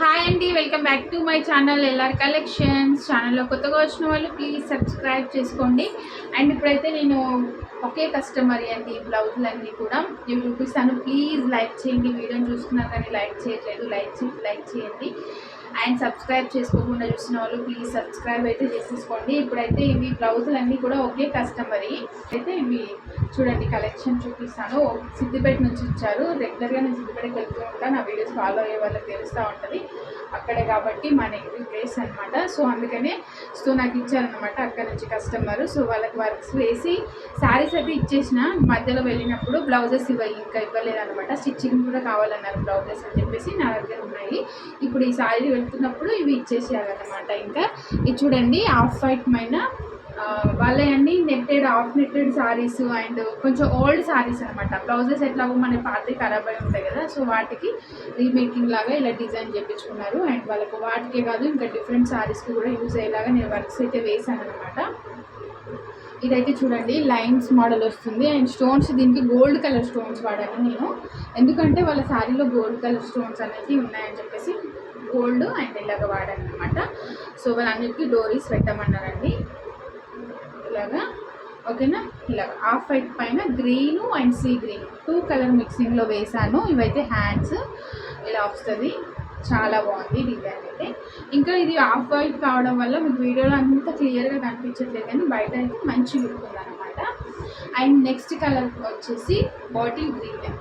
Hi అండి, welcome back to my channel LR collections. ఛానల్లో కొత్తగా వచ్చిన వాళ్ళు ప్లీజ్ సబ్స్క్రైబ్ చేసుకోండి. అండ్ ఇప్పుడైతే నేను ఒకే కస్టమర్ అండి బ్లౌజులన్నీ కూడా నేను చూపిస్తాను. ప్లీజ్ లైక్ చేయండి. వీడియోని చూస్తున్నారు కానీ లైక్ చేయట్లేదు, లైక్ చేయండి. అండ్ సబ్స్క్రైబ్ చేసుకోకుండా చూసిన వాళ్ళు ప్లీజ్ సబ్స్క్రైబ్ అయితే చేసేసుకోండి. ఇప్పుడైతే ఇవి బ్లౌజులన్నీ కూడా ఒకే కస్టమర్ అయితే ఇవి చూడండి కలెక్షన్ చూపిస్తాను. సిద్దిపేట నుంచి ఇచ్చారు. రెగ్యులర్గా నేను సిద్దిపేటకి వెళ్తూ ఉంటాను. నా వీడియోస్ ఫాలో అయ్యే వాళ్ళకి తెలుస్తూ ఉంటుంది అక్కడే కాబట్టి మా నెగిటివ్ ప్లేస్ అనమాట. సో అందుకనే నాకు ఇచ్చారనమాట అక్కడ నుంచి కస్టమర్. సో వాళ్ళకి వర్క్స్ వేసి శారీస్ అయితే ఇచ్చేసిన, మధ్యలో వెళ్ళినప్పుడు బ్లౌజెస్ ఇంకా ఇవ్వలేదనమాట. స్టిచ్చింగ్ కూడా కావాలన్నారు బ్లౌజెస్ అని చెప్పేసి నా దగ్గర ఉన్నాయి. ఇప్పుడు ఈ శారీ వెళ్తున్నప్పుడు ఇవి ఇచ్చేసేయాలన్నమాట. ఇంకా ఇది చూడండి ఆఫ్ వైట్ పైన వాళ్ళన్నీ netted half netted sarees and కొంచెం ఓల్డ్ శారీస్ అనమాట. బ్లౌజెస్ ఎట్లాగో మన పాతవి ఖరాబ్ అయి ఉంటాయి కదా, సో వాటికి రీమేకింగ్ లాగా ఇలా డిజైన్ చేయించుకున్నారు. అండ్ వాళ్ళకు వాటికే కాదు ఇంకా డిఫరెంట్ శారీస్కి కూడా యూజ్ అయ్యేలాగా నేను వర్క్స్ అయితే వేసాను అనమాట. ఇదైతే చూడండి లైన్స్ మోడల్ వస్తుంది అండ్ స్టోన్స్ దీనికి గోల్డ్ కలర్ స్టోన్స్ వాడాను నేను, ఎందుకంటే వాళ్ళ శారీలో గోల్డ్ కలర్ స్టోన్స్ అనేది ఉన్నాయని చెప్పేసి గోల్డ్ అండ్ ఇలాగ వాడాను అనమాట. సో వాళ్ళన్నిటికీ డోరీస్ పెట్టమన్నారండి ఇలాగా. ఓకేనా, ఇలాగ ఆఫ్ వైట్ పైన green and sea green 2 colour మిక్సింగ్లో వేసాను. ఇవైతే హ్యాండ్స్ ఇలా వస్తుంది, చాలా బాగుంది డిజైన్ అయితే. ఇంకా ఇది ఆఫ్ వైట్ కావడం వల్ల మీకు వీడియోలో అంత క్లియర్గా కనిపించట్లేదు కానీ బయట అయితే మంచి లుక్ ఉందన్నమాట. అండ్ నెక్స్ట్ కలర్ వచ్చేసి బాటిల్ గ్రీన్.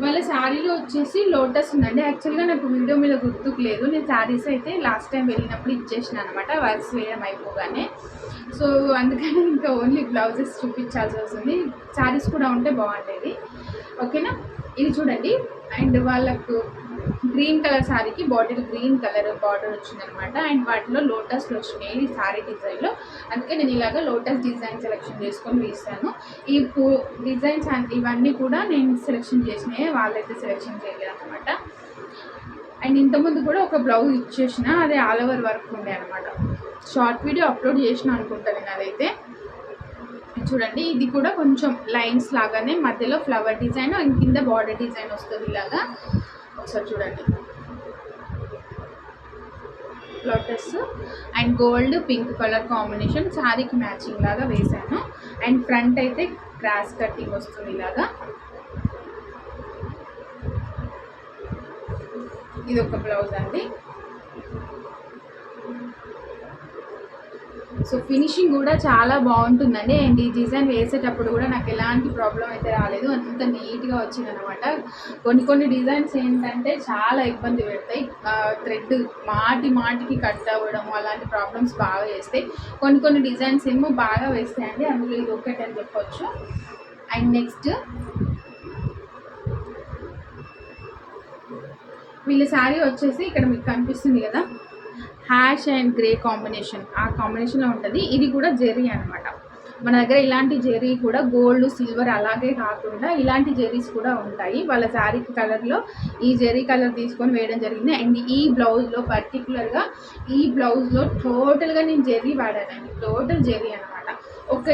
వాళ్ళ శారీలో వచ్చేసి లోటస్ ఉందండి. యాక్చువల్గా నాకు వీడియో మీద గుర్తుకు లేదు, నేను శారీస్ అయితే లాస్ట్ టైం వెళ్ళినప్పుడు ఇచ్చేసిన అనమాట వర్క్స్ వేయడం అయిపోగానే. సో అందుకని ఇంకా ఓన్లీ బ్లౌజెస్ చూపించాల్సి వస్తుంది. శారీస్ కూడా ఉంటే బాగుండేది. ఓకేనా, ఇది చూడండి. అండ్ వాళ్ళకు గ్రీన్ కలర్ శారీకి బాటిల్ గ్రీన్ కలర్ బార్డర్ వచ్చిందనమాట. అండ్ వాటిలో లోటస్లు వచ్చినాయి ఈ శారీ డిజైన్లో, అందుకే నేను ఇలాగ లోటస్ డిజైన్ సెలెక్షన్ చేసుకొని వేస్తాను. ఈ డిజైన్స్ ఇవన్నీ కూడా నేను సెలెక్షన్ చేసినాయి, వాళ్ళైతే సెలెక్షన్ చేయలేదు అనమాట. అండ్ ఇంతకుముందు కూడా ఒక బ్లౌజ్ ఇచ్చేసిన, అదే ఆల్ ఓవర్ వర్క్ ఉండే అనమాట. షార్ట్ వీడియో అప్లోడ్ చేసిన అనుకుంటాను నేను అదైతే. చూడండి ఇది కూడా కొంచెం లైన్స్ లాగానే మధ్యలో ఫ్లవర్ డిజైన్ అండ్ కింద బార్డర్ డిజైన్ వస్తుంది ఇలాగా. ఒకసారి చూడండి lotus and gold pink colour combination శారీకి మ్యాచింగ్ లాగా వేసాను. అండ్ ఫ్రంట్ అయితే క్రాస్ కటింగ్ వస్తుంది ఇలాగా. ఇది ఒక బ్లౌజ్ అండి. సో ఫినిషింగ్ కూడా చాలా బాగుంటుందండి. అండ్ ఈ డిజైన్ వేసేటప్పుడు కూడా నాకు ఎలాంటి ప్రాబ్లం అయితే రాలేదు, అంత నీట్గా వచ్చిందనమాట. కొన్ని డిజైన్స్ ఏంటంటే చాలా ఇబ్బంది పెడతాయి, థ్రెడ్ మాటికి కట్ అవ్వడం అలాంటి ప్రాబ్లమ్స్ బాగా చేస్తాయి. కొన్ని డిజైన్స్ ఏమో బాగా వేస్తాయండి, అందులో ఇది ఒకటి అని చెప్పొచ్చు. అండ్ నెక్స్ట్ వీళ్ళ శారీ వచ్చేసి ఇక్కడ మీకు కనిపిస్తుంది కదా, హ్యాష్ అండ్ గ్రే కాంబినేషన్, ఆ కాంబినేషన్లో ఉంటుంది. ఇది కూడా జెర్రీ అనమాట. మన దగ్గర ఇలాంటి జెర్రీ కూడా గోల్డ్ సిల్వర్ అలాగే కాకుండా ఇలాంటి జెర్రీస్ కూడా ఉంటాయి. వాళ్ళ శారీ కలర్లో ఈ జెర్రీ కలర్ తీసుకొని వేయడం జరిగింది. అండ్ ఈ బ్లౌజ్లో పర్టికులర్గా ఈ బ్లౌజ్లో టోటల్గా నేను జెర్రీ వాడానండి, టోటల్ జెర్రీ అనమాట.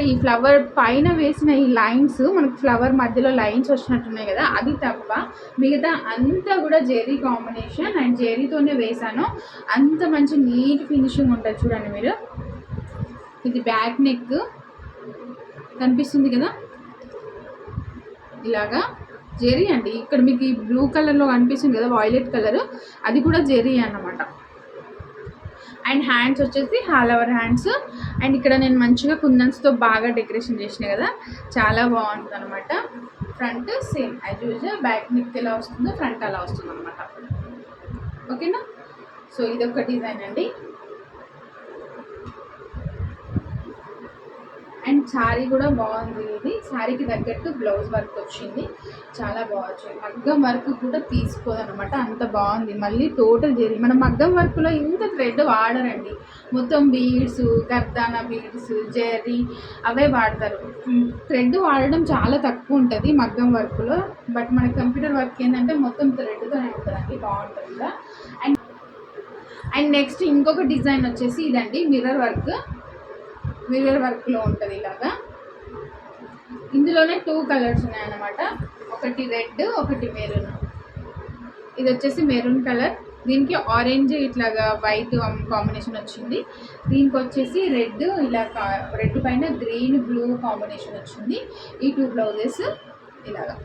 ఈ ఫ్లవర్ పైన వేసిన ఈ లైన్స్, మనకు ఫ్లవర్ మధ్యలో లైన్స్ వచ్చినట్టున్నాయి కదా, అది తప్ప మిగతా అంతా కూడా జెర్రీ కాంబినేషన్ అండ్ జెర్రీతోనే వేసాను. అంత మంచి నీట్ ఫినిషింగ్ ఉంటుంది చూడండి మీరు. ఇది బ్యాక్ నెక్ కనిపిస్తుంది కదా, ఇలాగా జెర్రీ అండి. ఇక్కడ మీకు ఈ బ్లూ కలర్లో కనిపిస్తుంది కదా వాయిలెట్ కలర్, అది కూడా జెర్రీ అన్నమాట. అండ్ హ్యాండ్స్ వచ్చేసి ఆల్ ఓవర్ హ్యాండ్స్. అండ్ ఇక్కడ నేను మంచిగా కుందన్స్తో బాగా డెకరేషన్ చేసిన కదా, చాలా బాగుంటుంది అనమాట. Front same as usual, back neck ఎలా వస్తుందో ఫ్రంట్ అలా వస్తుంది అనమాట. ఓకేనా, సో ఇదొక డిజైన్ అండి. అండ్ శారీ కూడా బాగుంది. ఇది శారీకి తగ్గట్టు బ్లౌజ్ వర్క్ వచ్చింది, చాలా బాగుంది. మగ్గం వర్క్ కూడా తీసుకోదనమాట, అంత బాగుంది. మళ్ళీ టోటల్ జెర్రీ, మన మగ్గం వర్క్లో ఇంత థ్రెడ్ వాడరండి, మొత్తం బీడ్స్, కర్దానా బీడ్స్, జెర్రీ అవే వాడతారు. థ్రెడ్ వాడడం చాలా తక్కువ ఉంటుంది మగ్గం వర్క్లో. బట్ మన కంప్యూటర్ వర్క్ ఏంటంటే మొత్తం థ్రెడ్తోనే ఉంటుందండి, బాగుంటుంది కూడా. అండ్ నెక్స్ట్ ఇంకొక డిజైన్ వచ్చేసి ఇదండి, మిర్రర్ వర్క్లో ఉంటుంది ఇలాగా. ఇందులోనే 2 కలర్స్ ఉన్నాయన్నమాట, ఒకటి రెడ్ ఒకటి మెరూన్. ఇది వచ్చేసి మెరూన్ కలర్ దీనికి ఆరెంజ్ ఇట్లాగా వైట్ కాంబినేషన్ వచ్చింది. దీనికి వచ్చేసి రెడ్, ఇలా రెడ్ పైన గ్రీన్ బ్లూ కాంబినేషన్ వచ్చింది. ఈ 2 బ్లౌజెస్ ఇలాగా.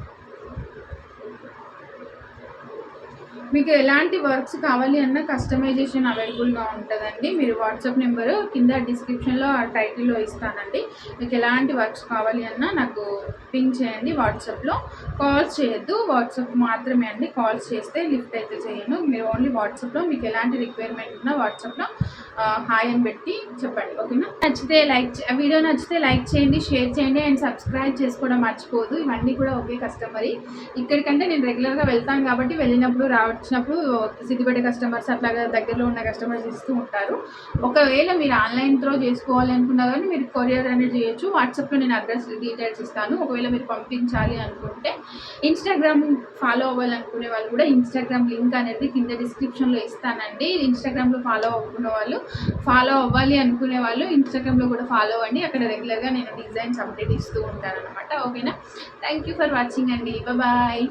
మీకు ఎలాంటి వర్క్స్ కావాలి అన్న కస్టమైజేషన్ అవైలబుల్గా ఉంటుందండి. మీరు వాట్సాప్ నెంబరు కింద డిస్క్రిప్షన్లో టైటిల్లో ఇస్తానండి. మీకు ఎలాంటి వర్క్స్ కావాలి అన్నా నాకు పింక్ చేయండి వాట్సాప్లో. కాల్స్ చేయొద్దు, వాట్సాప్ మాత్రమే అండి. కాల్స్ చేస్తే లిఫ్ట్ అయితే చేయను. మీరు ఓన్లీ వాట్సాప్లో మీకు ఎలాంటి రిక్వైర్మెంట్ ఉన్నా వాట్సాప్లో హాయ్ అని పెట్టి చెప్పండి, ఓకేనా? వీడియో నచ్చితే లైక్ చేయండి, షేర్ చేయండి అండ్ సబ్స్క్రైబ్ చేసుకోవడం మర్చిపోదు. ఇవన్నీ కూడా ఒకే కస్టమర్. ఇక్కడికంటే నేను రెగ్యులర్గా వెళ్తాను కాబట్టి వెళ్ళినప్పుడు వచ్చినప్పుడు సిద్దిపేట కస్టమర్స్ అట్లాగా దగ్గరలో ఉన్న కస్టమర్స్ ఇస్తూ ఉంటారు. ఒకవేళ మీరు ఆన్లైన్ త్రో చేసుకోవాలి అనుకున్నా కానీ మీరు కొరియర్ అనేది చేయొచ్చు. వాట్సాప్లో నేను అడ్రస్ డీటెయిల్స్ ఇస్తాను. ఒకవేళ మీరు పంపించాలి అనుకుంటే ఇన్స్టాగ్రామ్ ఫాలో అవ్వాలనుకునే వాళ్ళు కూడా ఇన్స్టాగ్రామ్ లింక్ అనేది కింద డిస్క్రిప్షన్లో ఇస్తానండి. ఇన్స్టాగ్రామ్లో ఫాలో అవ్వాలి అనుకునే వాళ్ళు ఇన్స్టాగ్రామ్లో కూడా ఫాలో అవ్వండి. అక్కడ రెగ్యులర్గా నేను డిజైన్స్ అప్డేట్ ఇస్తూ ఉంటాను అనమాట, ఓకేనా? థ్యాంక్ యూ ఫర్ వాచింగ్ అండి. బాయ్.